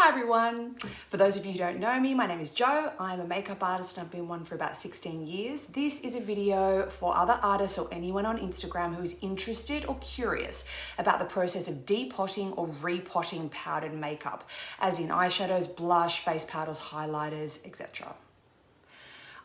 Hi everyone. For those of you who don't know me, my name is Jo. I'm a makeup artist and I've been one for about 16 years. This is a video for other artists or anyone on Instagram who is interested or curious about the process of depotting or repotting powdered makeup, as in eyeshadows, blush, face powders, highlighters, etc.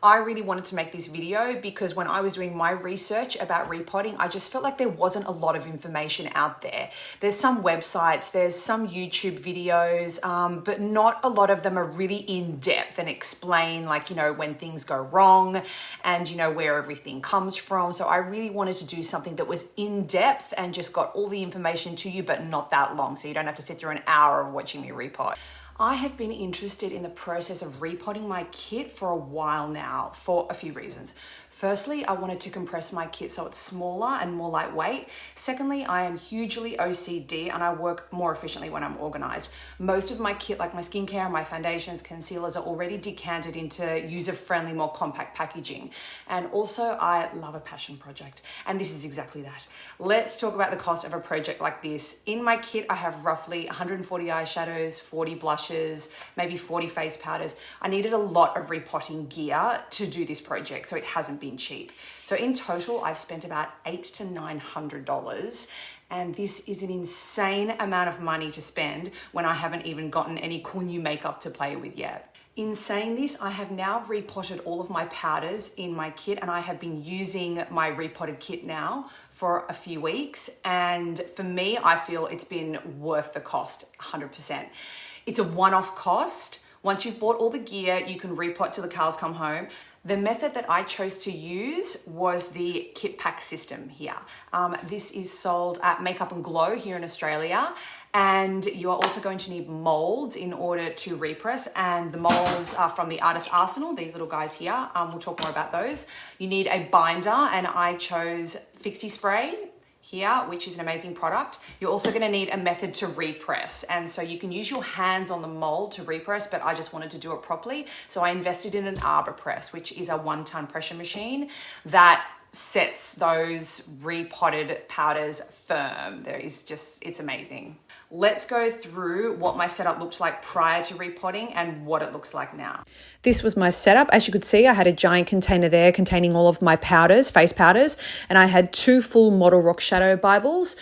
I really wanted to make this video because when I was doing my research about repotting, I just felt like there wasn't a lot of information out there. There's some websites, there's some YouTube videos, but not a lot of them are really in depth and explain when things go wrong and where everything comes from. So I really wanted to do something that was in depth and just got all the information to you, but not that long. So you don't have to sit through an hour of watching me repot. I have been interested in the process of repotting my kit for a while now for a few reasons. Firstly, I wanted to compress my kit so it's smaller and more lightweight. Secondly, I am hugely OCD and I work more efficiently when I'm organized. Most of my kit, like my skincare, my foundations, concealers, are already decanted into user-friendly, more compact packaging. And also, I love a passion project, and this is exactly that. Let's talk about the cost of a project like this. In my kit, I have roughly 140 eyeshadows, 40 blushes, maybe 40 face powders. I needed a lot of repotting gear to do this project, so it hasn't been cheap. So in total, I've spent about $800 to $900, and this is an insane amount of money to spend when I haven't even gotten any cool new makeup to play with yet. In saying this, I have now repotted all of my powders in my kit, and I have been using my repotted kit now for a few weeks, and for me, I feel it's been worth the cost, 100%. It's a one-off cost. Once you've bought all the gear, you can repot till the cows come home. The method that I chose to use was the KITPAK system here. This is sold at Makeup and Glow here in Australia, and you are also going to need molds in order to repress, and the molds are from the Artist Arsenal, these little guys here. We'll talk more about those. You need a binder, and I chose FIXY spray here, which is an amazing product. You're also going to need a method to repress, and so you can use your hands on the mold to repress, but I just wanted to do it properly, so I invested in an Arbor Press, which is a 1-ton pressure machine that sets those repotted powders firm. It's amazing. Let's go through what my setup looked like prior to repotting and what it looks like now. This was my setup. As you could see, I had a giant container there containing all of my powders, face powders, and I had 2 full Model Rock Shadow Bibles,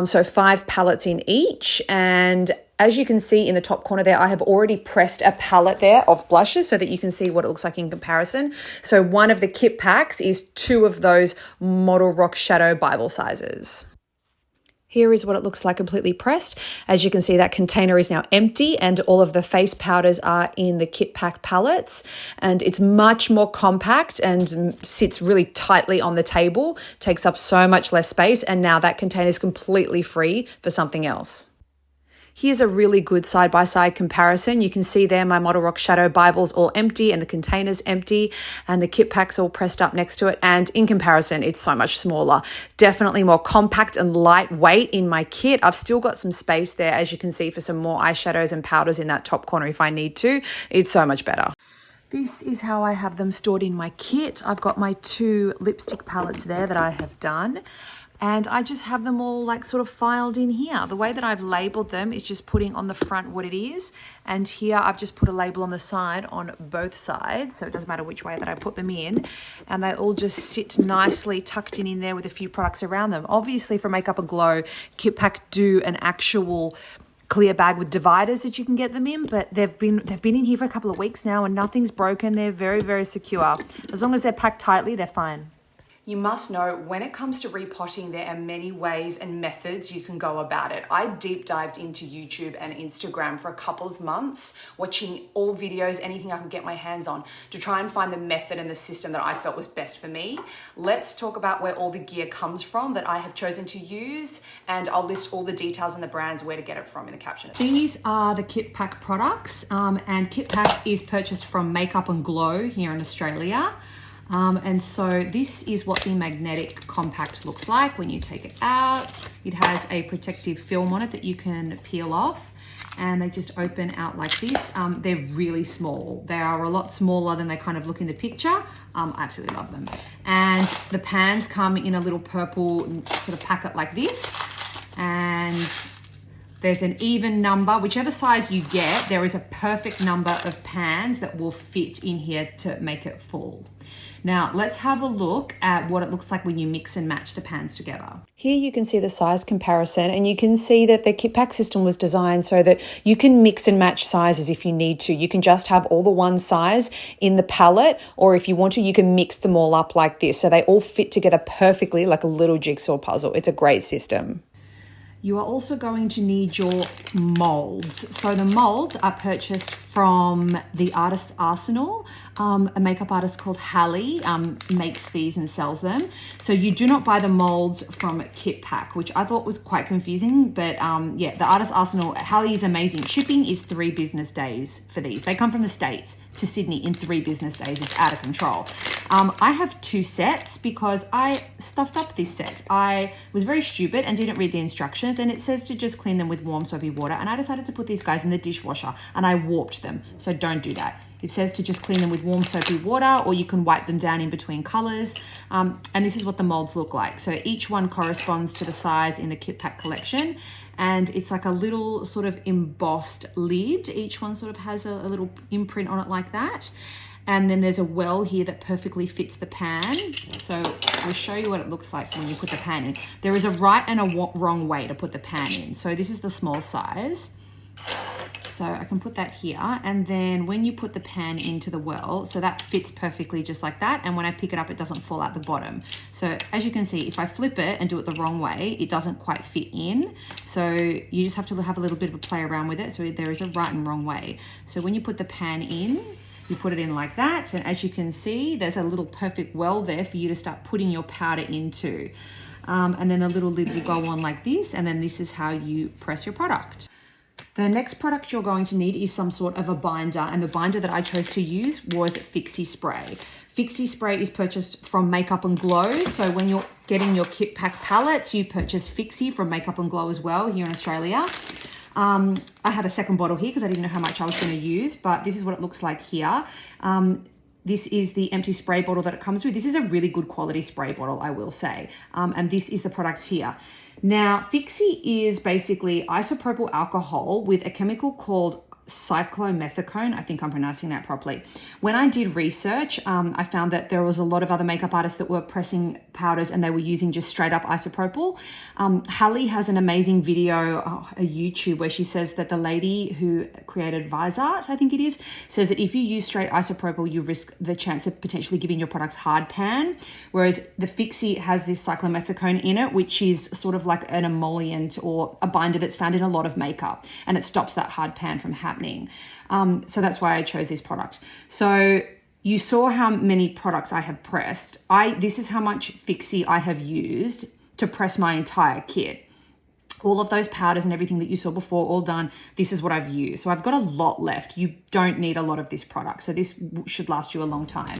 so 5 palettes in each. And as you can see in the top corner there, I have already pressed a palette there of blushes so that you can see what it looks like in comparison. So one of the KITPAKs is 2 of those Model Rock Shadow Bible sizes. Here is what it looks like completely pressed. As you can see, that container is now empty and all of the face powders are in the KITPAK palettes, and it's much more compact and sits really tightly on the table, takes up so much less space, and now that container is completely free for something else. Here's a really good side-by-side comparison. You can see there my Model Rock Shadow Bible's all empty and the container's empty and the KITPAK's all pressed up next to it. And in comparison, it's so much smaller. Definitely more compact and lightweight in my kit. I've still got some space there, as you can see, for some more eyeshadows and powders in that top corner if I need to. It's so much better. This is how I have them stored in my kit. I've got my 2 lipstick palettes there that I have done. And I just have them all sort of filed in here. The way that I've labeled them is just putting on the front what it is. And here I've just put a label on the side on both sides. So it doesn't matter which way that I put them in. And they all just sit nicely tucked in there with a few products around them. Obviously for Makeup and Glow, KITPAK do an actual clear bag with dividers that you can get them in, but they've been in here for a couple of weeks now and nothing's broken. They're very, very secure. As long as they're packed tightly, they're fine. You must know when it comes to repotting, there are many ways and methods you can go about it. I deep dived into YouTube and Instagram for a couple of months, watching all videos, anything I could get my hands on to try and find the method and the system that I felt was best for me. Let's talk about where all the gear comes from that I have chosen to use, and I'll list all the details and the brands where to get it from in the caption. These are the KITPAK products, and KITPAK is purchased from Makeup and Glow here in Australia. And so this is what the magnetic compact looks like when you take it out. It has a protective film on it that you can peel off, and they just open out like this. They're really small. They are a lot smaller than they kind of look in the picture. I absolutely love them. And the pans come in a little purple sort of packet like this. And There's an even number, whichever size you get, there is a perfect number of pans that will fit in here to make it full. Now let's have a look at what it looks like when you mix and match the pans together. Here you can see the size comparison, and you can see that the KITPAK system was designed so that you can mix and match sizes if you need to. You can just have all the one size in the palette, or if you want to, you can mix them all up like this. So they all fit together perfectly like a little jigsaw puzzle. It's a great system. You are also going to need your molds. So the molds are purchased from the Artist's Arsenal. A makeup artist called Hallie makes these and sells them. So you do not buy the molds from KITPAK, which I thought was quite confusing. But yeah, the Artist's Arsenal, Hallie is amazing. Shipping is 3 business days for these. They come from the States to Sydney in 3 business days. It's out of control. I have 2 sets because I stuffed up this set. I was very stupid and didn't read the instructions, and it says to just clean them with warm soapy water, and I decided to put these guys in the dishwasher and I warped them. So don't do that. It says to just clean them with warm soapy water, or you can wipe them down in between colors. And this is what the molds look like. So each one corresponds to the size in the KITPAK collection, and it's like a little sort of embossed lid. Each one sort of has a little imprint on it like that. And then there's a well here that perfectly fits the pan. So I'll show you what it looks like when you put the pan in. There is a right and a wrong way to put the pan in. So this is the small size. So I can put that here. And then when you put the pan into the well, so that fits perfectly just like that. And when I pick it up, it doesn't fall out the bottom. So as you can see, if I flip it and do it the wrong way, it doesn't quite fit in. So you just have to have a little bit of a play around with it. So there is a right and wrong way. So when you put the pan in, you put it in like that, and as you can see, there's a little perfect well there for you to start putting your powder into. And then the little lid will go on like this, and then this is how you press your product. The next product you're going to need is some sort of a binder, and the binder that I chose to use was FIXY spray. FIXY spray is purchased from Makeup and Glow, so when you're getting your KITPAK palettes, you purchase FIXY from Makeup and Glow as well here in Australia. I have a second bottle here because I didn't know how much I was going to use, but this is what it looks like here. This is the empty spray bottle that it comes with. This is a really good quality spray bottle, I will say. And this is the product here. Now, FIXY is basically isopropyl alcohol with a chemical called cyclomethicone. I think I'm pronouncing that properly. When I did research, I found that there was a lot of other makeup artists that were pressing powders and they were using just straight up isopropyl. Hallie has an amazing video, a YouTube, where she says that the lady who created Visart, I think it is, says that if you use straight isopropyl, you risk the chance of potentially giving your products hard pan, whereas the FIXY has this cyclomethicone in it, which is sort of like an emollient or a binder that's found in a lot of makeup, and it stops that hard pan from happening. So that's why I chose this product. So you saw how many products I have pressed. This is how much FIXY I have used to press my entire kit. All of those powders and everything that you saw before, all done, this is what I've used. So I've got a lot left. You don't need a lot of this product. So this should last you a long time.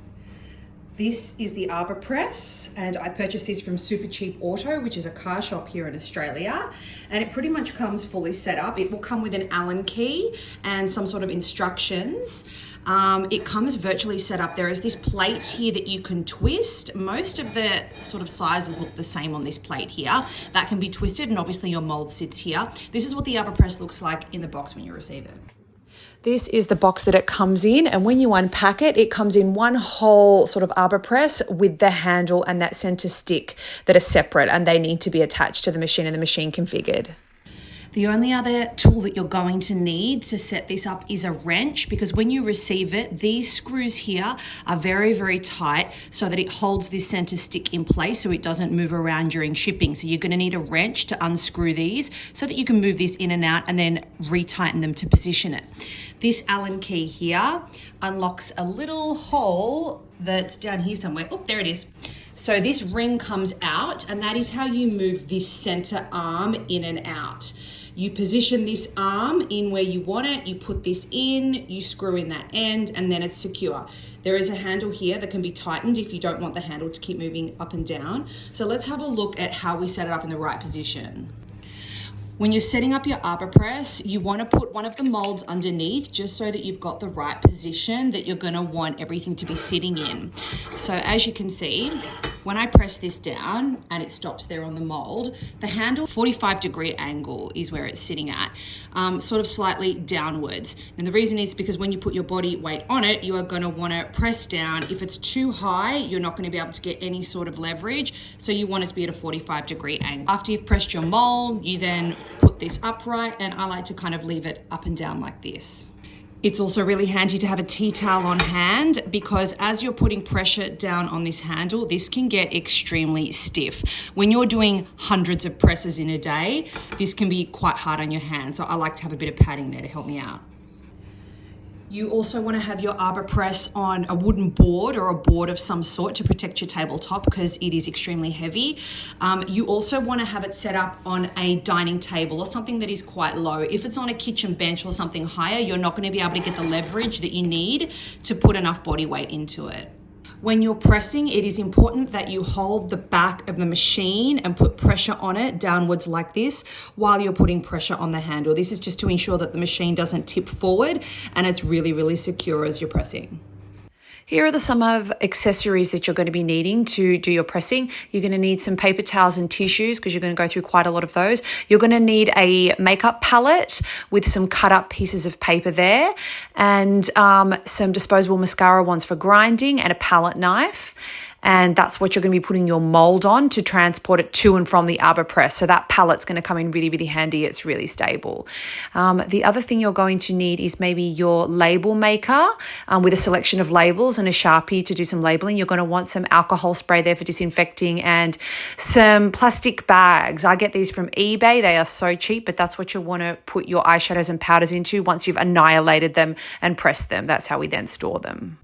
This is the Arbor Press, and I purchased this from Super Cheap Auto, which is a car shop here in Australia, and it pretty much comes fully set up. It will come with an Allen key and some sort of instructions. It comes virtually set up. There is this plate here that you can twist. Most of the sort of sizes look the same on this plate here. That can be twisted, and obviously your mold sits here. This is what the Arbor Press looks like in the box when you receive it. This is the box that it comes in, and when you unpack it, it comes in one whole sort of Arbor Press with the handle and that center stick that are separate, and they need to be attached to the machine and the machine configured. The only other tool that you're going to need to set this up is a wrench, because when you receive it, these screws here are very, very tight so that it holds this center stick in place so it doesn't move around during shipping. So you're going to need a wrench to unscrew these so that you can move this in and out and then retighten them to position it. This Allen key here unlocks a little hole that's down here somewhere. Oh, there it is. So this ring comes out, and that is how you move this center arm in and out. You position this arm in where you want it, you put this in, you screw in that end, and then it's secure. There is a handle here that can be tightened if you don't want the handle to keep moving up and down. So let's have a look at how we set it up in the right position. When you're setting up your Arbor Press, you want to put one of the molds underneath just so that you've got the right position that you're going to want everything to be sitting in. So as you can see, when I press this down and it stops there on the mold, the handle, 45-degree angle is where it's sitting at, sort of slightly downwards. And the reason is because when you put your body weight on it, you are going to want to press down. If it's too high, you're not going to be able to get any sort of leverage. So you want it to be at a 45-degree angle. After you've pressed your mold, you then put this upright, and I like to kind of leave it up and down like this. It's also really handy to have a tea towel on hand, because as you're putting pressure down on this handle, this can get extremely stiff. When you're doing hundreds of presses in a day, this can be quite hard on your hands. So I like to have a bit of padding there to help me out. You also want to have your arbor press on a wooden board or a board of some sort to protect your tabletop, because it is extremely heavy. You also want to have it set up on a dining table or something that is quite low. If it's on a kitchen bench or something higher, you're not going to be able to get the leverage that you need to put enough body weight into it. When you're pressing, it is important that you hold the back of the machine and put pressure on it downwards like this while you're putting pressure on the handle. This is just to ensure that the machine doesn't tip forward and it's really, really secure as you're pressing. Here are some of accessories that you're going to be needing to do your pressing. You're going to need some paper towels and tissues, because you're going to go through quite a lot of those. You're going to need a makeup palette with some cut up pieces of paper there, and some disposable mascara wands for grinding, and a palette knife. And that's what you're going to be putting your mold on to transport it to and from the arbor press. So that pallet's going to come in really, really handy. It's really stable. The other thing you're going to need is maybe your label maker with a selection of labels and a Sharpie to do some labeling. You're going to want some alcohol spray there for disinfecting, and some plastic bags. I get these from eBay. They are so cheap, but that's what you'll want to put your eyeshadows and powders into once you've annihilated them and pressed them. That's how we then store them.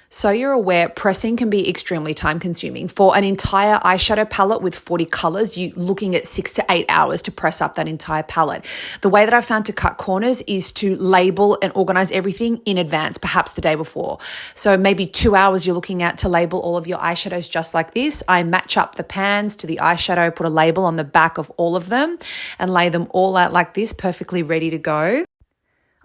So you're aware, pressing can be extremely time consuming. For an entire eyeshadow palette with 40 colors, you're looking at 6 to 8 hours to press up that entire palette. The way that I've found to cut corners is to label and organize everything in advance, perhaps the day before. So maybe 2 hours you're looking at to label all of your eyeshadows just like this. I match up the pans to the eyeshadow, put a label on the back of all of them, and lay them all out like this, perfectly ready to go.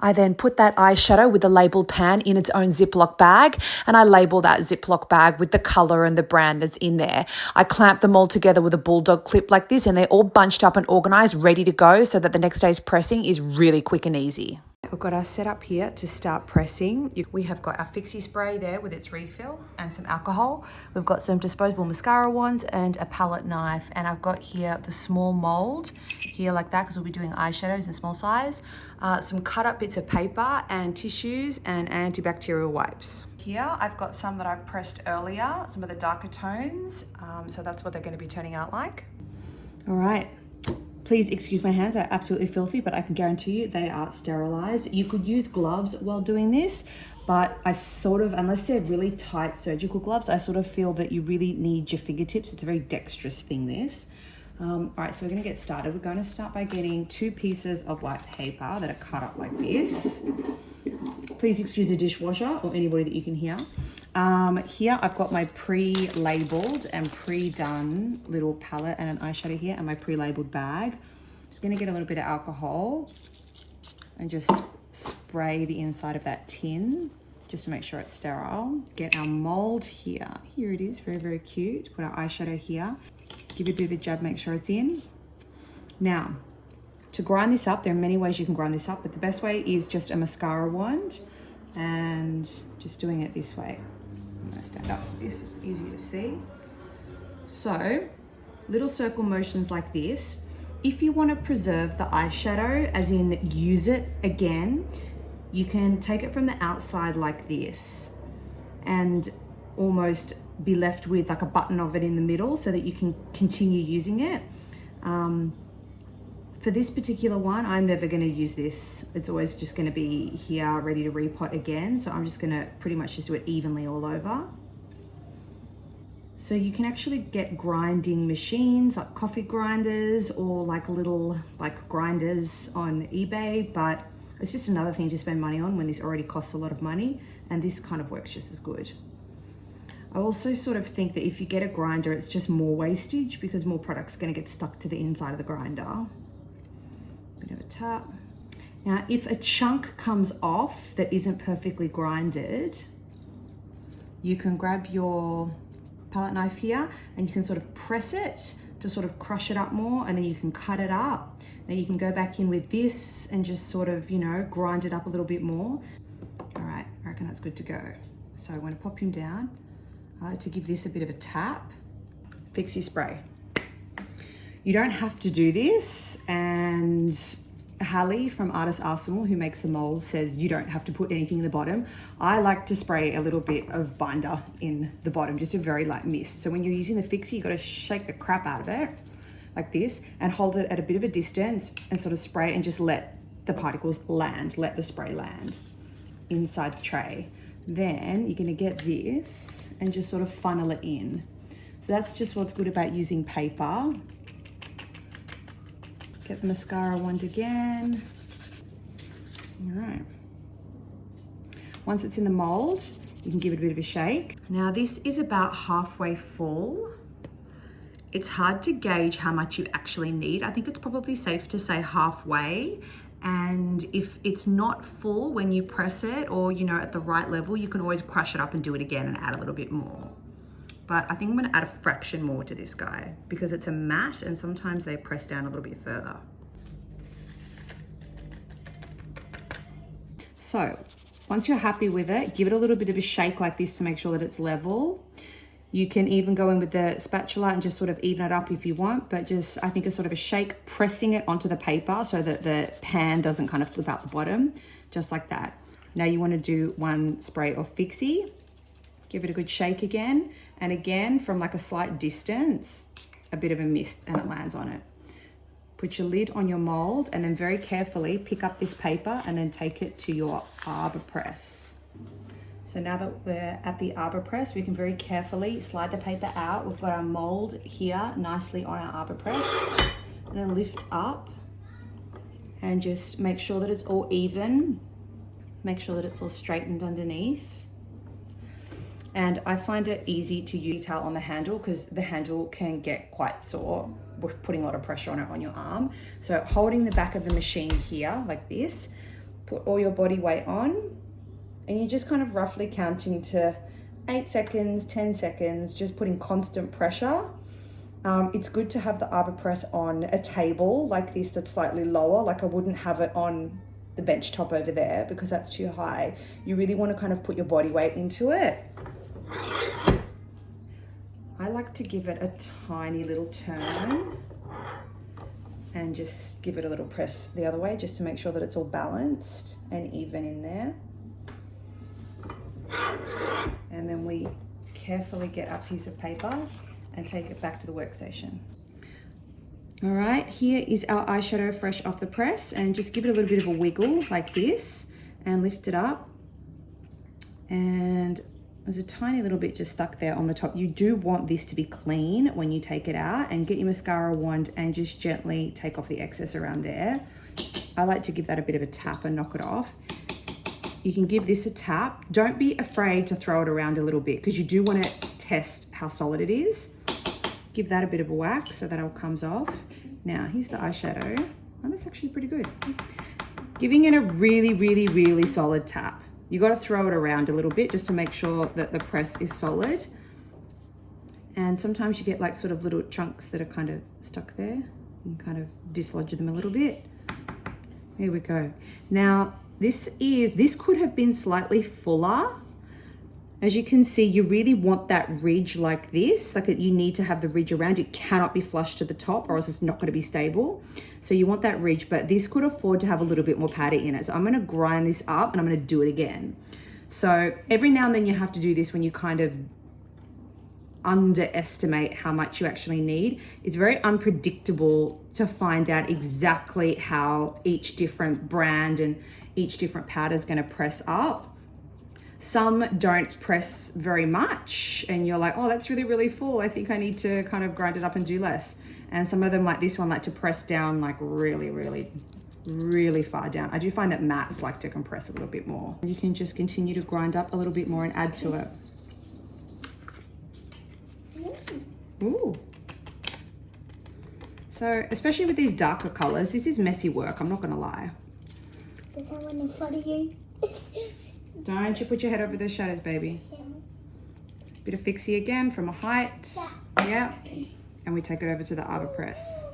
I then put that eyeshadow with the labeled pan in its own Ziploc bag, and I label that Ziploc bag with the color and the brand that's in there. I clamp them all together with a bulldog clip like this, and they're all bunched up and organized, ready to go, so that the next day's pressing is really quick and easy. We've got our setup here to start pressing. We have got our FIXY spray there with its refill and some alcohol. We've got some disposable mascara wands and a palette knife. And I've got here the small mold here like that, because we'll be doing eyeshadows in small size. Some cut up bits of paper and tissues and antibacterial wipes. Here I've got some that I pressed earlier, some of the darker tones. So that's what they're going to be turning out like. All right. Please excuse my hands, they're absolutely filthy, but I can guarantee you they are sterilized. You could use gloves while doing this, but I sort of, unless they're really tight surgical gloves, I sort of feel that you really need your fingertips. It's a very dexterous thing, this. All right, so we're gonna get started. We're gonna start by getting 2 pieces of white paper that are cut up like this. Please excuse the dishwasher or anybody that you can hear. Here I've got my pre-labeled and pre-done little palette and an eyeshadow here, and my pre-labeled bag. I'm just going to get a little bit of alcohol and just spray the inside of that tin just to make sure it's sterile. Get our mold here. Here it is, very, very cute. Put our eyeshadow here. Give it a bit of a jab, make sure it's in. Now, to grind this up, there are many ways you can grind this up, but the best way is just a mascara wand and just doing it this way. I'm going to stand up for this, it's easier to see. So, little circle motions like this. If you want to preserve the eyeshadow, as in use it again, you can take it from the outside like this and almost be left with like a button of it in the middle so that you can continue using it. For this particular one, I'm never going to use this. It's always just going to be here ready to repot again. So I'm just going to pretty much just do it evenly all over. So you can actually get grinding machines like coffee grinders or like little like grinders on eBay, but it's just another thing to spend money on when this already costs a lot of money, and this kind of works just as good. I also sort of think that if you get a grinder, it's just more wastage because more product's going to get stuck to the inside of the grinder. Bit of a tap. Now, if a chunk comes off that isn't perfectly grinded, you can grab your palette knife here, and you can sort of press it to sort of crush it up more, and then you can cut it up. Then you can go back in with this and just sort of, you know, grind it up a little bit more. All right, I reckon that's good to go. So I'm going to pop him down. I like to give this a bit of a tap. FIXY spray. You don't have to do this, and Hallie from Artist Arsenal, who makes the molds, says you don't have to put anything in the bottom. I like to spray a little bit of binder in the bottom, just a very light mist. So when you're using the FIXY, you got to shake the crap out of it like this and hold it at a bit of a distance and sort of spray and just let the particles land, let the spray land inside the tray. Then you're going to get this and just sort of funnel it in. So that's just what's good about using paper. Get the mascara wand again. All right. Once it's in the mold, you can give it a bit of a shake. Now this is about halfway full. It's hard to gauge how much you actually need. I think it's probably safe to say halfway. And if it's not full when you press it, or, you know, at the right level, you can always crush it up and do it again and add a little bit more. But I think I'm gonna add a fraction more to this guy because it's a matte and sometimes they press down a little bit further. So once you're happy with it, give it a little bit of a shake like this to make sure that it's level. You can even go in with the spatula and just sort of even it up if you want, but just, I think a sort of a shake, pressing it onto the paper so that the pan doesn't kind of flip out the bottom, just like that. Now you wanna do one spray of FIXY. Give it a good shake again, and again from like a slight distance, a bit of a mist and it lands on it. Put your lid on your mold and then very carefully pick up this paper and then take it to your arbor press. So now that we're at the arbor press, we can very carefully slide the paper out. We've got our mold here nicely on our arbor press. I'm gonna lift up and just make sure that it's all even. Make sure that it's all straightened underneath. And I find it easy to use detail on the handle because the handle can get quite sore with putting a lot of pressure on it on your arm. So holding the back of the machine here like this, put all your body weight on, and you're just kind of roughly counting to 8 seconds, 10 seconds, just putting constant pressure. It's good to have the arbor press on a table like this that's slightly lower. Like I wouldn't have it on the bench top over there because that's too high. You really want to kind of put your body weight into it. I like to give it a tiny little turn and just give it a little press the other way just to make sure that it's all balanced and even in there. And then we carefully get our piece of paper and take it back to the workstation. All right, here is our eyeshadow fresh off the press, and just give it a little bit of a wiggle like this and lift it up. And there's a tiny little bit just stuck there on the top. You do want this to be clean when you take it out, and get your mascara wand and just gently take off the excess around there. I like to give that a bit of a tap and knock it off. You can give this a tap. Don't be afraid to throw it around a little bit because you do want to test how solid it is. Give that a bit of a whack so that all comes off. Now here's the eyeshadow. Oh, that's actually pretty good. Giving it a really, really, really solid tap. You got to throw it around a little bit just to make sure that the press is solid. And sometimes you get like sort of little chunks that are kind of stuck there. You can kind of dislodge them a little bit. There we go. Now this could have been slightly fuller. As you can see, you really want that ridge like this. Like you need to have the ridge around. It cannot be flush to the top or else it's not going to be stable. So you want that ridge, but this could afford to have a little bit more powder in it. So I'm going to grind this up and I'm going to do it again. So every now and then you have to do this when you kind of underestimate how much you actually need. It's very unpredictable to find out exactly how each different brand and each different powder is going to press up. Some don't press very much and you're like, oh, that's really, really full. I think I need to kind of grind it up and do less. And some of them, like this one, like to press down like really, really, really far down. I do find that mattes like to compress a little bit more. You can just continue to grind up a little bit more and add to it. Ooh. So, especially with these darker colors, this is messy work, I'm not gonna lie. There's someone in front of you. Don't you put your head over the shadows, baby. Bit of FIXY again from a height. Yeah. And we take it over to the Arbor Press.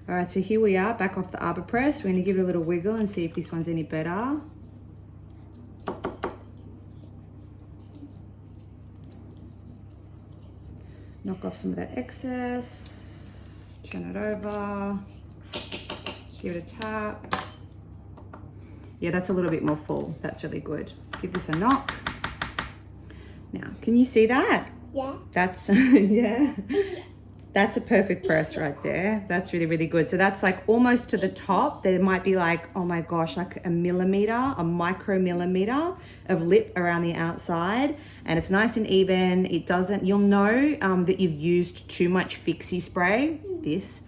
All right, so here we are back off the Arbor Press. We're gonna give it a little wiggle and see if this one's any better. Knock off some of that excess, turn it over, give it a tap. Yeah, that's a little bit more full. That's really good. Give this a knock. Now, can you see that? Yeah. That's, yeah. That's a perfect press right there. That's really, really good. So that's like almost to the top. There might be like, oh my gosh, like a millimeter, a micromillimeter of lip around the outside. And it's nice and even. It doesn't, you'll know that you've used too much FIXY spray, this,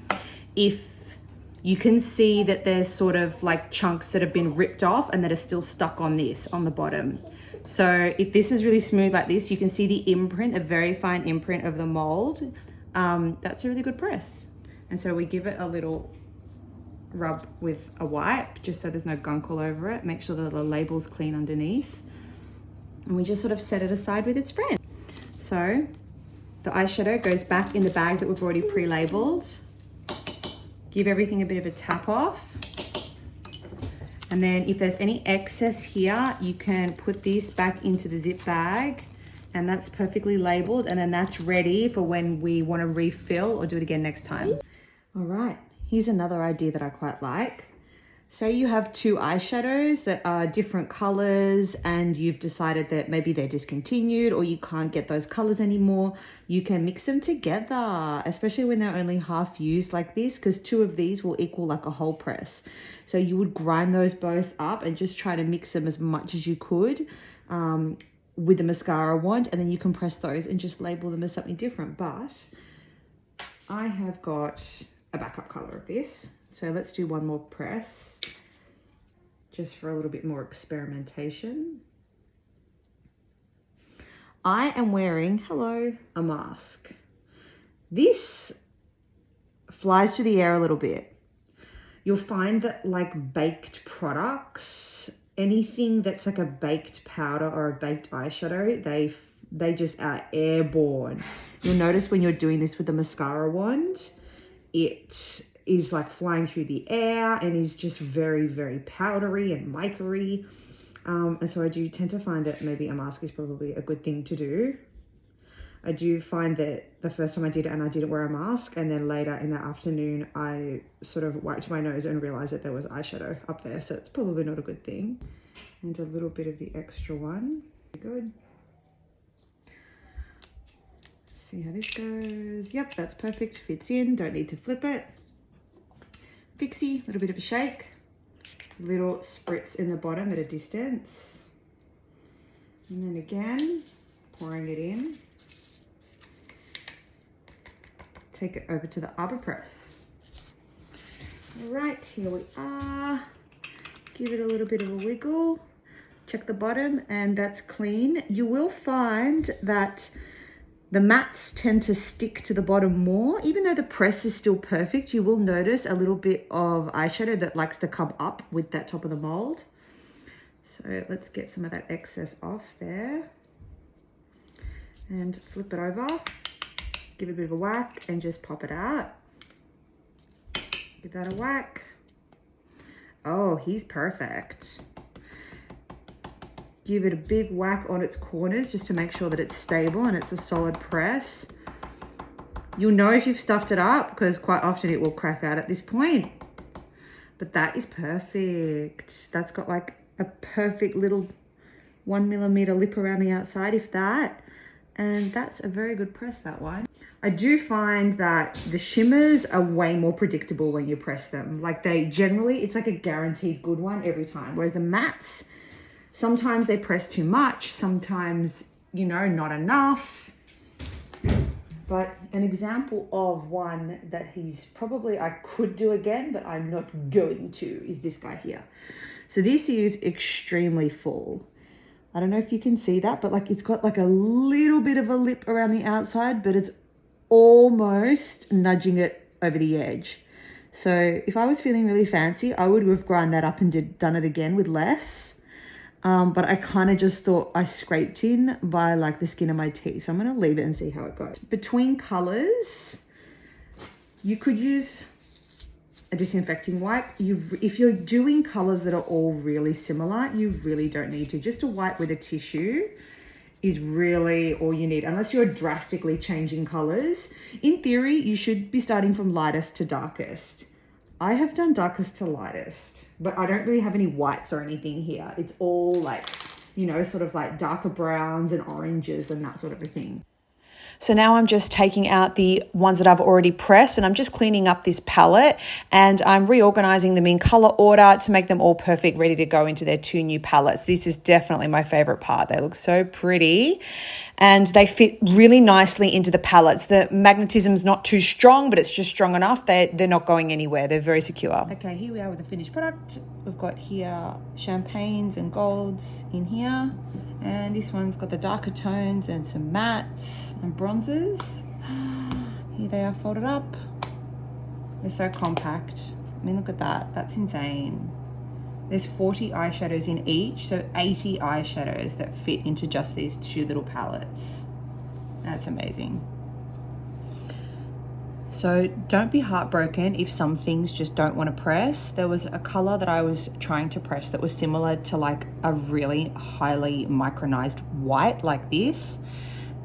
if you can see that there's sort of like chunks that have been ripped off and that are still stuck on this, on the bottom. So if this is really smooth like this, you can see the imprint, a very fine imprint of the mold. That's a really good press. And so we give it a little rub with a wipe, just so there's no gunk all over it. Make sure that the label's clean underneath. And we just sort of set it aside with its friend. So the eyeshadow goes back in the bag that we've already pre-labeled. Give everything a bit of a tap off. And then if there's any excess here, you can put this back into the zip bag, and that's perfectly labeled, and then that's ready for when we want to refill or do it again next time. All right, here's another idea that I quite like. Say you have two eyeshadows that are different colors and you've decided that maybe they're discontinued or you can't get those colors anymore. You can mix them together, especially when they're only half used like this, because two of these will equal like a whole press. So you would grind those both up and just try to mix them as much as you could with the mascara wand, and then you can press those and just label them as something different. But I have got a backup color of this. So let's do one more press just for a little bit more experimentation. I am wearing, hello, a mask. This flies through the air a little bit. You'll find that like baked products, anything that's like a baked powder or a baked eyeshadow, they just are airborne. You'll notice when you're doing this with the mascara wand, it is like flying through the air and is just very, very powdery and micery. And so I do tend to find that maybe a mask is probably a good thing to do. I do find that the first time I did it and I didn't wear a mask, and then later in the afternoon, I sort of wiped my nose and realized that there was eyeshadow up there. So it's probably not a good thing. And a little bit of the extra one. Good. See how this goes. Yep, that's perfect. Fits in. Don't need to flip it. FIXY, a little bit of a shake. Little spritz in the bottom at a distance. And then again, pouring it in. Take it over to the Arbor Press. All right, here we are. Give it a little bit of a wiggle. Check the bottom, and that's clean. You will find that the mattes tend to stick to the bottom more. Even though the press is still perfect, you will notice a little bit of eyeshadow that likes to come up with that top of the mold. So let's get some of that excess off there. And flip it over. Give it a bit of a whack and just pop it out. Give that a whack. Oh, he's perfect. Give it a big whack on its corners just to make sure that it's stable and it's a solid press. You'll know if you've stuffed it up because quite often it will crack out at this point. But that is perfect. That's got like a perfect little 1 millimeter lip around the outside, if that. And that's a very good press, that one. I do find that the shimmers are way more predictable when you press them. Like they generally, it's like a guaranteed good one every time. Whereas the mattes, sometimes they press too much, sometimes, you know, not enough. But an example of one that I could do again, but I'm not going to, is this guy here. So this is extremely full. I don't know if you can see that, but like it's got like a little bit of a lip around the outside, but it's almost nudging it over the edge. So if I was feeling really fancy, I would have ground that up and done it again with less. but I kind of just thought I scraped in by like the skin of my teeth. So I'm going to leave it and see how it goes. Between colors, you could use a disinfecting wipe. If you're doing colors that are all really similar, you really don't need to. Just a wipe with a tissue is really all you need, unless you're drastically changing colors. In theory, you should be starting from lightest to darkest. I have done darkest to lightest, but I don't really have any whites or anything here. It's all like, you know, sort of like darker browns and oranges and that sort of a thing. So now I'm just taking out the ones that I've already pressed, and I'm just cleaning up this palette, and I'm reorganizing them in color order to make them all perfect, ready to go into their 2 new palettes. This is definitely my favorite part. They look so pretty and they fit really nicely into the palettes. The magnetism's not too strong, but it's just strong enough. They're not going anywhere. They're very secure. Okay, here we are with the finished product. We've got here champagnes and golds in here. And this one's got the darker tones and some mattes and bronzes. Here they are folded up. They're so compact. I mean, look at that. That's insane. There's 40 eyeshadows in each, so 80 eyeshadows that fit into just these 2 little palettes. That's amazing. So don't be heartbroken if some things just don't want to press. There was a color that I was trying to press that was similar to like a really highly micronized white like this,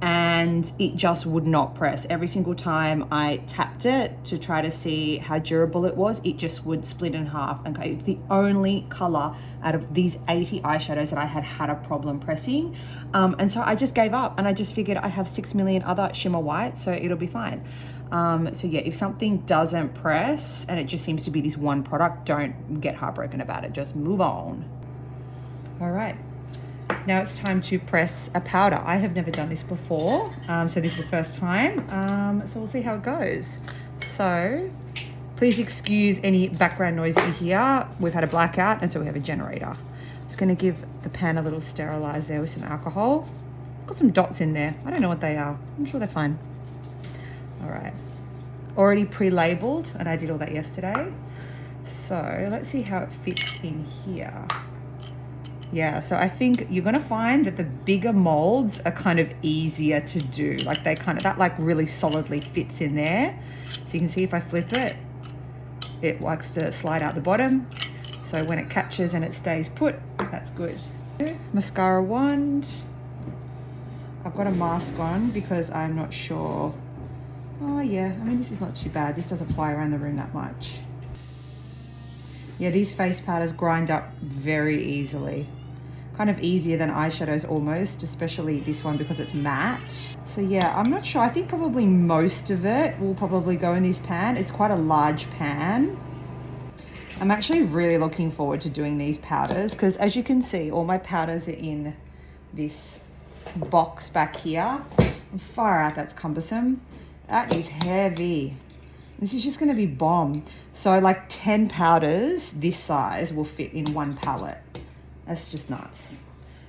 and it just would not press. Every single time I tapped it to try to see how durable it was, it just would split in half. And it's the only color out of these 80 eyeshadows that I had a problem pressing. And so I just gave up, and I just figured I have 6 million other shimmer whites, so it'll be fine. So yeah, if something doesn't press and it just seems to be this one product, don't get heartbroken about it. Just move on. All right. Now it's time to press a powder. I have never done this before, so this is the first time. So we'll see how it goes. So please excuse any background noise that you hear. We've had a blackout, and so we have a generator. I'm just going to give the pan a little sterilize there with some alcohol. It's got some dots in there. I don't know what they are. I'm sure they're fine. All right. Already pre-labeled, and I did all that yesterday. So let's see how it fits in here. Yeah, so I think you're gonna find that the bigger molds are kind of easier to do. Like that like really solidly fits in there. So you can see if I flip it, it likes to slide out the bottom. So when it catches and it stays put, that's good. Mascara wand. I've got a mask on because I'm not sure. Oh yeah, I mean, this is not too bad. This doesn't fly around the room that much. Yeah, these face powders grind up very easily. Kind of easier than eyeshadows almost, especially this one because it's matte. So yeah, I'm not sure. I think probably most of it will probably go in this pan. It's quite a large pan. I'm actually really looking forward to doing these powders because, as you can see, all my powders are in this box back here. And far out, that's cumbersome. That is heavy. This is just going to be bomb. So like 10 powders this size will fit in one palette. That's just nuts.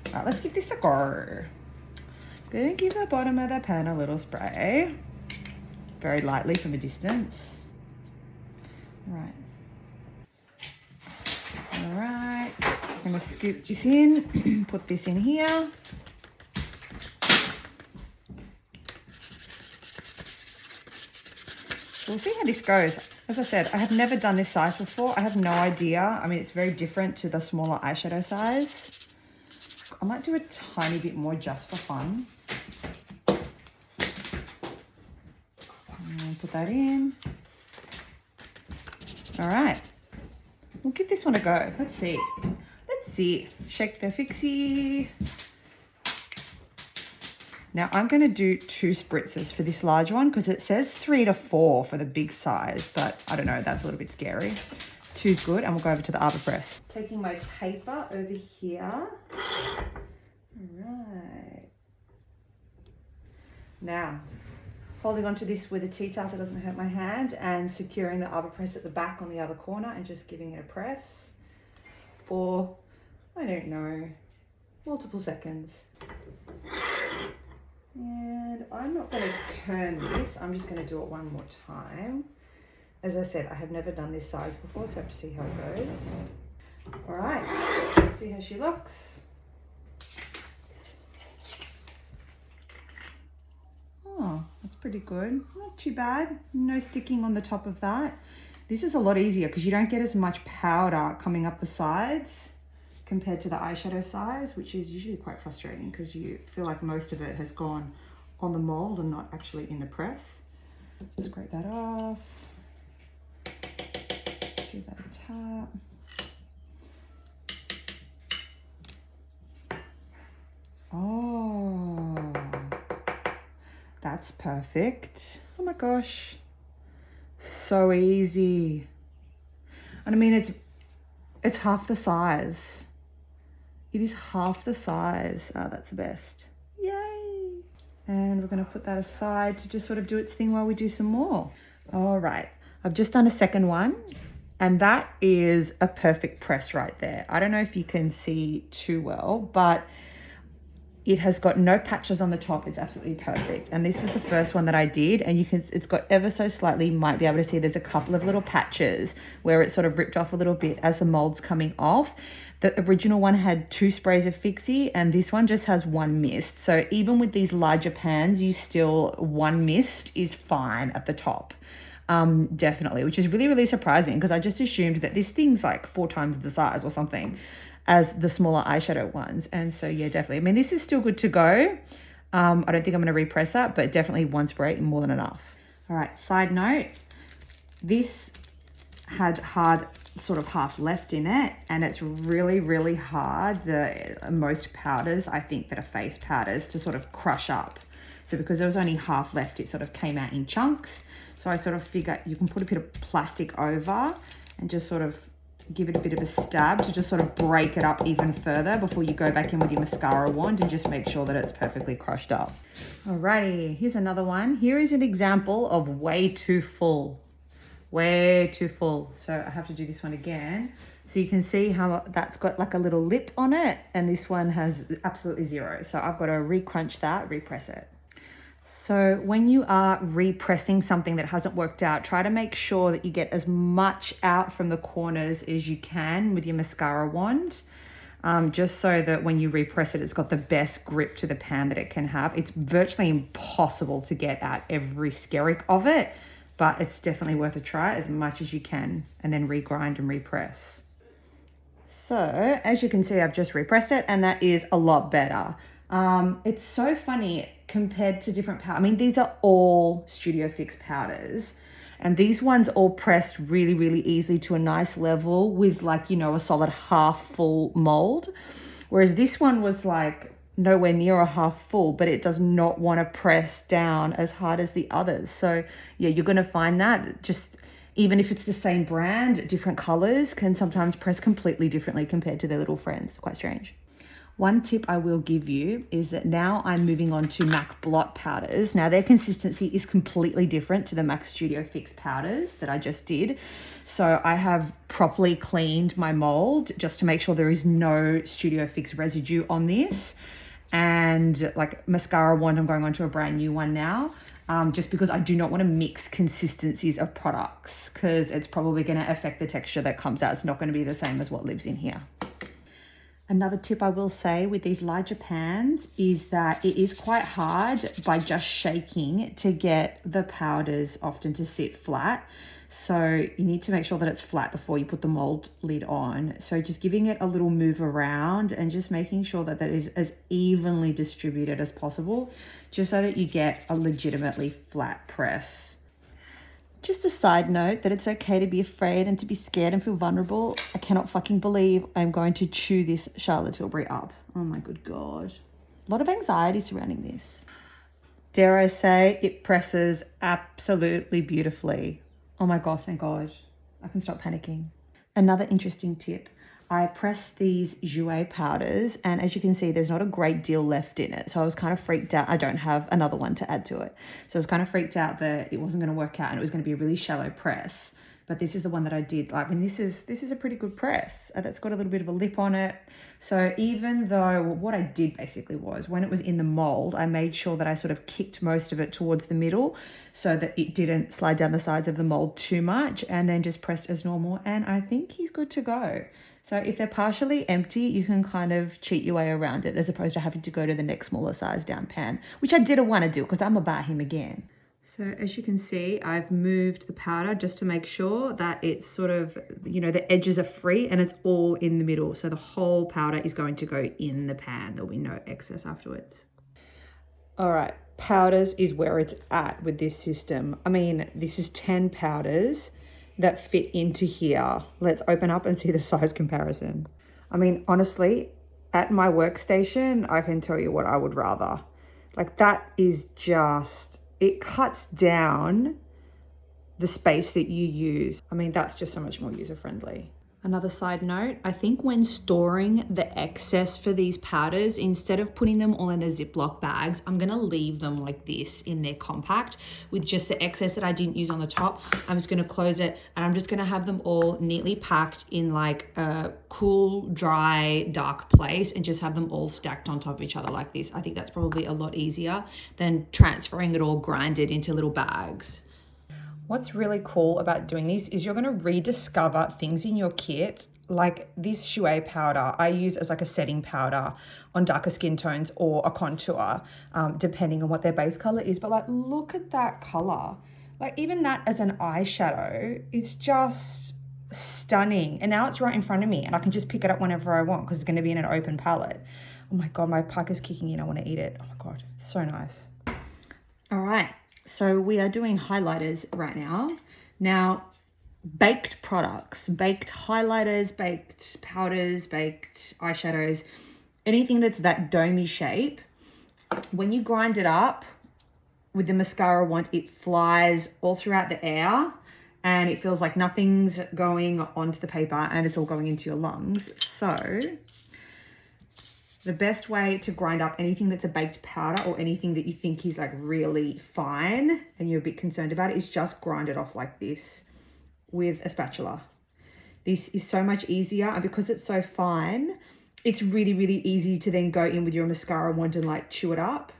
All right, let's give this a go. I'm going to give the bottom of the pan a little spray. Very lightly from a distance. All right. All right. I'm going to scoop this in, put this in here. We'll see how this goes. As I said, I have never done this size before. I have no idea. I mean, it's very different to the smaller eyeshadow size. I might do a tiny bit more just for fun. And put that in. All right. We'll give this one a go. Let's see. Let's see. Shake the FIXY. Now I'm going to do 2 spritzes for this large one because it says 3 to 4 for the big size, but I don't know, that's a little bit scary. 2's good, and we'll go over to the Arbor Press. Taking my paper over here. All right. Now, holding onto this with a tea towel so it doesn't hurt my hand, and securing the Arbor Press at the back on the other corner and just giving it a press for, I don't know, multiple seconds. And I'm not going to turn this, I'm just going to do it one more time. As I said, I have never done this size before, so I have to see how it goes. All right, let's see how she looks. pretty good. Not too bad. No sticking on the top of that. This is a lot easier because you don't get as much powder coming up the sides compared to the eyeshadow size, which is usually quite frustrating because you feel like most of it has gone on the mold and not actually in the press. Scrape that off. Give that a tap. Oh, that's perfect. Oh my gosh. So easy. And I mean, it's half the size. It is half the size. Oh, that's the best. Yay. And we're going to put that aside to just sort of do its thing while we do some more. All right. I've just done a second one, and that is a perfect press right there. I don't know if you can see too well, but it has got no patches on the top. It's absolutely perfect. And this was the first one that I did. And it's got ever so slightly, you might be able to see there's a couple of little patches where it sort of ripped off a little bit as the mold's coming off. The original one had 2 sprays of FIXY and this one just has 1 mist. So even with these larger pans, you still, 1 mist is fine at the top. Definitely, which is really, really surprising because I just assumed that this thing's like 4 times the size or something as the smaller eyeshadow ones. And so yeah, definitely. I mean, this is still good to go. I don't think I'm going to repress that, but definitely 1 spray more than enough. All right, side note, this had hard sort of half left in it, and it's really, really hard, most powders, I think, that are face powders, to sort of crush up. So because there was only half left, it sort of came out in chunks. So I sort of figure you can put a bit of plastic over and just sort of give it a bit of a stab to just sort of break it up even further before you go back in with your mascara wand and just make sure that it's perfectly crushed up. Alrighty, here's another one. Here is an example of way too full. Way too full. So I have to do this one again. So you can see how that's got like a little lip on it, and this one has absolutely 0. So I've got to re-crunch that, repress it. So when you are repressing something that hasn't worked out, try to make sure that you get as much out from the corners as you can with your mascara wand, just so that when you repress it, it's got the best grip to the pan that it can have. It's virtually impossible to get at every skerrick of it, but it's definitely worth a try as much as you can, and then regrind and repress. So as you can see, I've just repressed it, and that is a lot better. It's so funny compared to different powder. I mean, these are all Studio Fix powders, and these ones all pressed really, really easily to a nice level with, like, you know, a solid half full mold. Whereas this one was like nowhere near a half full, but it does not want to press down as hard as the others. So yeah, you're going to find that just, even if it's the same brand, different colors can sometimes press completely differently compared to their little friends. Quite strange. One tip I will give you is that now I'm moving on to MAC Blot powders. Now their consistency is completely different to the MAC Studio Fix powders that I just did. So I have properly cleaned my mold just to make sure there is no Studio Fix residue on this. And like mascara wand, I'm going on to a brand new one now. Just because I do not want to mix consistencies of products, because it's probably going to affect the texture that comes out. It's not going to be the same as what lives in here. Another tip I will say with these larger pans is that it is quite hard by just shaking to get the powders often to sit flat. So you need to make sure that it's flat before you put the mold lid on. So just giving it a little move around and just making sure that that is as evenly distributed as possible, just so that you get a legitimately flat press. Just a side note that it's okay to be afraid and to be scared and feel vulnerable. I cannot fucking believe I'm going to chew this Charlotte Tilbury up. Oh my good God. A lot of anxiety surrounding this. Dare I say, it presses absolutely beautifully. Oh my God, thank God. I can stop panicking. Another interesting tip. I pressed these Jouer powders, and as you can see, there's not a great deal left in it. So I was kind of freaked out. I don't have another one to add to it. So I was kind of freaked out that it wasn't going to work out and it was going to be a really shallow press. But this is the one that I did. I mean, this is a pretty good press. That's got a little bit of a lip on it. So even though what I did basically was, when it was in the mold, I made sure that I sort of kicked most of it towards the middle so that it didn't slide down the sides of the mold too much, and then just pressed as normal. And I think he's good to go. So if they're partially empty, you can kind of cheat your way around it, as opposed to having to go to the next smaller size down pan, which I didn't want to do because I'm going to buy him again. So as you can see, I've moved the powder just to make sure that it's sort of, you know, the edges are free and it's all in the middle. So the whole powder is going to go in the pan. There'll be no excess afterwards. All right, powders is where it's at with this system. I mean, this is 10 powders that fit into here. Let's open up and see the size comparison. I mean, honestly, at my workstation, I can tell you what I would rather. Like that is just, it cuts down the space that you use. I mean, that's just so much more user-friendly. Another side note, I think when storing the excess for these powders, instead of putting them all in the Ziploc bags, I'm gonna leave them like this in their compact with just the excess that I didn't use on the top. I'm just gonna close it and I'm just gonna have them all neatly packed in like a cool, dry, dark place and just have them all stacked on top of each other like this. I think that's probably a lot easier than transferring it all grinded into little bags. What's really cool about doing this is you're going to rediscover things in your kit, like this Shui powder I use as like a setting powder on darker skin tones or a contour, depending on what their base color is. But like, look at that color. Like even that as an eyeshadow, it's just stunning. And now it's right in front of me and I can just pick it up whenever I want because it's going to be in an open palette. Oh my God, my pack is kicking in. I want to eat it. Oh my God, so nice. All right. So we are doing highlighters right now. Now, baked products, baked highlighters, baked powders, baked eyeshadows, anything that's that domey shape, when you grind it up with the mascara wand, it flies all throughout the air and it feels like nothing's going onto the paper and it's all going into your lungs. So the best way to grind up anything that's a baked powder or anything that you think is like really fine and you're a bit concerned about it is just grind it off like this with a spatula. This is so much easier and because it's so fine, it's really, really easy to then go in with your mascara wand and like chew it up.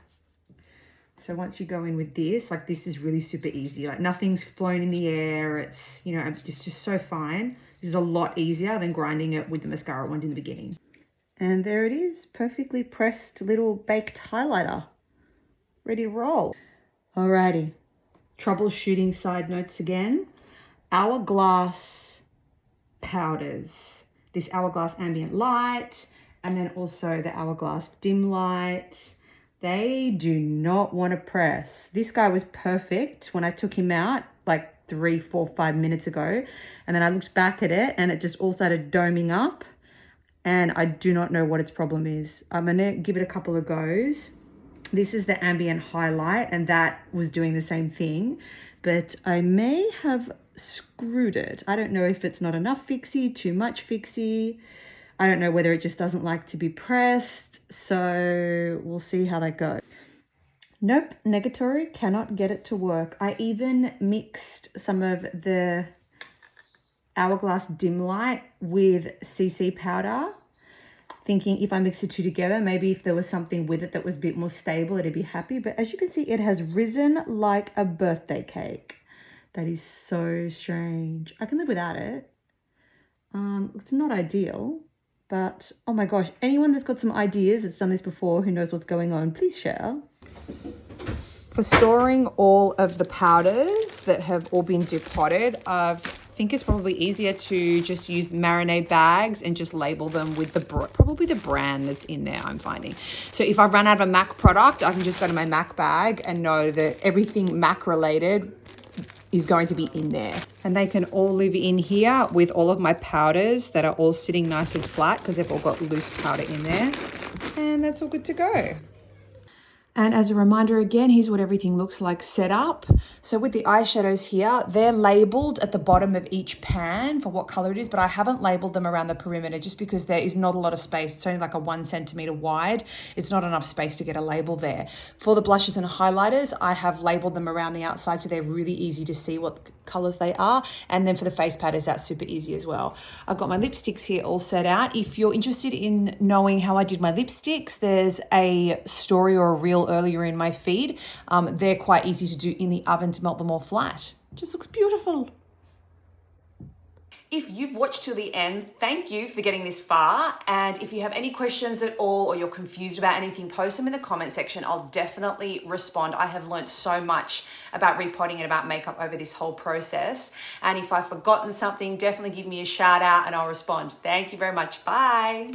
So once you go in with this, like this is really super easy. Like nothing's flown in the air. It's, you know, it's just so fine. This is a lot easier than grinding it with the mascara wand in the beginning. And there it is, perfectly pressed little baked highlighter, ready to roll. Alrighty, troubleshooting side notes again. Hourglass powders. This Hourglass ambient light, and then also the Hourglass dim light. They do not want to press. This guy was perfect when I took him out like 3, 4, 5 minutes ago. And then I looked back at it and it just all started doming up. And I do not know what its problem is. I'm gonna give it a couple of goes. This is the ambient highlight and that was doing the same thing, but I may have screwed it. I don't know if it's not enough FIXY, too much FIXY. I don't know whether it just doesn't like to be pressed. So we'll see how that goes. Nope, negatory, cannot get it to work. I even mixed some of the Hourglass dim light with CC powder, thinking if I mix the two together, maybe if there was something with it that was a bit more stable, it'd be happy. But as you can see, it has risen like a birthday cake. That is so strange. I can live without it. It's not ideal, but oh my gosh, anyone that's got some ideas that's done this before, who knows what's going on, please share. For storing all of the powders that have all been depotted, I think it's probably easier to just use marinade bags and just label them with probably the brand that's in there, I'm finding. So if I run out of a MAC product, I can just go to my MAC bag and know that everything MAC related is going to be in there. And they can all live in here with all of my powders that are all sitting nice and flat because they've all got loose powder in there. And that's all good to go. And as a reminder again, here's what everything looks like set up. So with the eyeshadows here, they're labeled at the bottom of each pan for what color it is, but I haven't labeled them around the perimeter just because there is not a lot of space. It's only like a 1 centimeter wide. It's not enough space to get a label there. For the blushes and highlighters, I have labeled them around the outside so they're really easy to see what colors they are. And then for the face powders, that's super easy as well. I've got my lipsticks here all set out. If you're interested in knowing how I did my lipsticks, there's a story or a reel earlier in my feed. They're quite easy to do in the oven to melt them all flat. Just looks beautiful. If you've watched till the end, thank you for getting this far. And if you have any questions at all or you're confused about anything, post them in the comment section. I'll definitely respond. I have learned so much about repotting and about makeup over this whole process. And if I've forgotten something, definitely give me a shout out and I'll respond. Thank you very much. Bye.